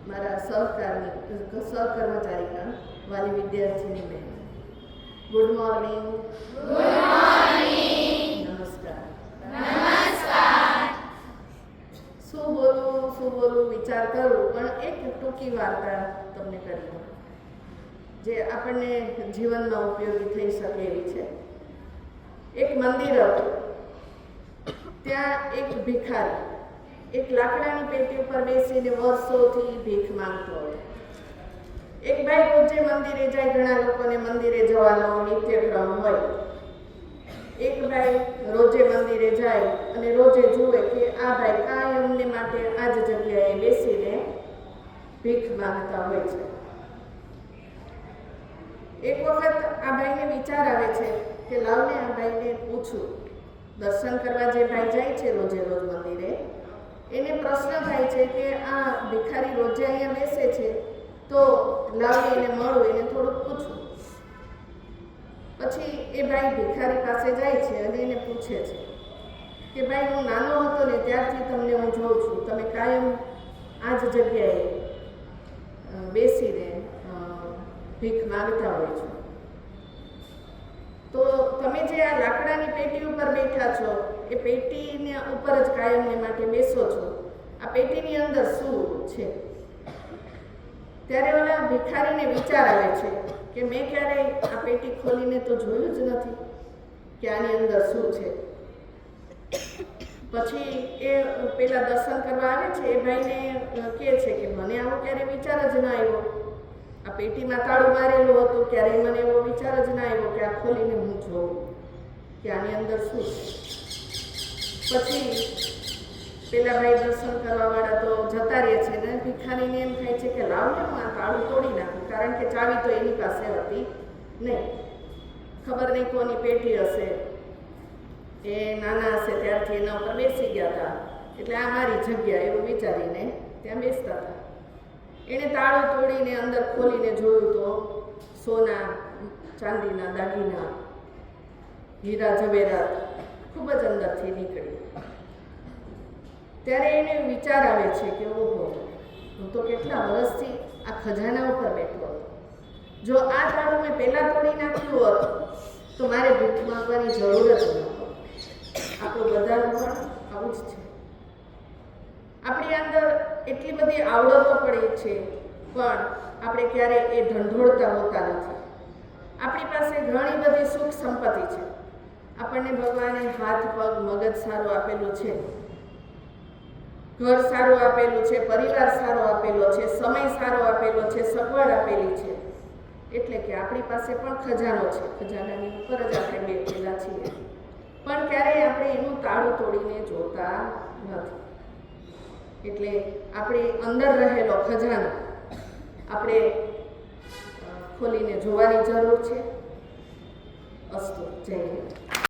મારા સહકર્મચારીના વાલી વિદ્યાર્થીની બહેન, ગુડ મોર્નિંગ. નમસ્કાર. શું બોલું વિચાર કરું, પણ એક ટૂંકી વાર્તા તમને કરી જે આપણને જીવનમાં ઉપયોગી થઈ શકે એવી છે. એક મંદિર હતું. ત્યાં એક ભિખારી એક લાકડાની પેટી ઉપર બેસીને વર્ષોથી ભીખ માંગતો હતો. એક ભાઈ રોજે મંદિરે જાય, ઘણા લોકોને મંદિરે જવાનો નિત્યક્રમ હોય. એક ભાઈ રોજે મંદિરે જાય અને રોજે જુએ કે આ ભાઈ કાયમને માટે આ જ જગ્યાએ બેસીને ભીખ માંગતા હોય છે. એક વખત આ ભાઈને વિચાર આવે છે કે લાવને આ ભાઈને પૂછું. દર્શન કરવા જે ભાઈ જાય છે રોજે રોજ મંદિરે, એને પ્રશ્ન થાય છે કે આ ભિખારી રોજે અહીંયા બેસે છે, તો લાવને એને મળું, એને થોડુંક પૂછું. પછી એ ભાઈ ભિખારી પાસે જાય છે અને એને પૂછે છે કે ભાઈ, હું નાનો હતો ને ત્યારથી તમને હું જોઉં છું, તમે કાયમ આ જ જગ્યાએ બેસીને ભીખ માંગતા હોય છો, તો તમે જે આ લાકડાની પેટી ઉપર બેઠા છો, એ પેટીને ઉપર જ કાયમને માટે બેસો છો, આ પેટીની અંદર શું છે? ત્યારે ઓલા ભિખારીને વિચાર આવે છે કે મેં ક્યારેય આ પેટી ખોલીને તો જોયું જ નથી કે આની અંદર શું છે. પછી એ પેલા દર્શન કરવા આવે છે, એ ભાઈને કહે છે કે મને આવો ક્યારે વિચાર જ ના આવ્યો. આ પેટીમાં તાળું મારેલું હતું, ક્યારેય મને એવો વિચાર જ ના આવ્યો કે આ ખોલીને હું જોઉં કે આની અંદર શું છે. પછી પેલા ભાઈ દર્શન કરવા વાળા તો જતા રહે છે ને ભિખારીને એમ થાય છે કે લાવને હું આ તાળું તોડી નાખું, કારણ કે ચાવી તો એની પાસે હતી નહીં. ખબર નહીં કોની પેટી હશે, એ નાના હશે ત્યારથી એના ઉપર બેસી ગયા હતા, એટલે આ મારી જગ્યા એવું વિચારીને ત્યાં બેસતા હતા. એણે તાળું તોડીને અંદર ખોલીને જોયું તો સોના ચાંદીના દાગીના, હીરા જવેરાત ખૂબ જ અંદરથી નીકળી. ત્યારે એને વિચાર આવે છે કે ઓહો, હું તો કેટલા વર્ષથી આ ખજાના ઉપર બેઠો હતો. જો આ તાળું મેં પહેલાં તોડી નાખ્યું હોત તો મારે ભીખ માંગવાની જરૂર જ ન હોત. આપણું બધાનું પણ આવું જ છે. આપણી અંદર એટલી બધી આવડતો પડી છે, પણ આપણે ક્યારેય એ ઢંઢોળતા હોતા નથી. આપણી પાસે ઘણી બધી સુખ સંપત્તિ છે. આપણને ભગવાને હાથ, પગ, મગજ સારું આપેલું છે, ઘર સારું આપેલું છે, પરિવાર સારો આપેલો છે, સમય સારો આપેલો છે, સગવડ આપેલી છે. એટલે કે આપણી પાસે પણ ખજાનો છે. ખજાનાની ઉપર જ આપણે બેઠેલા છીએ, પણ ક્યારેય આપણે એનું તાળું તોડીને જોતા નથી. એટલે આપણે અંદર રહેલો ખજાનો આપણે ખોલીને જોવાની જરૂર છે. અસ્તુ. જય હિન્દ.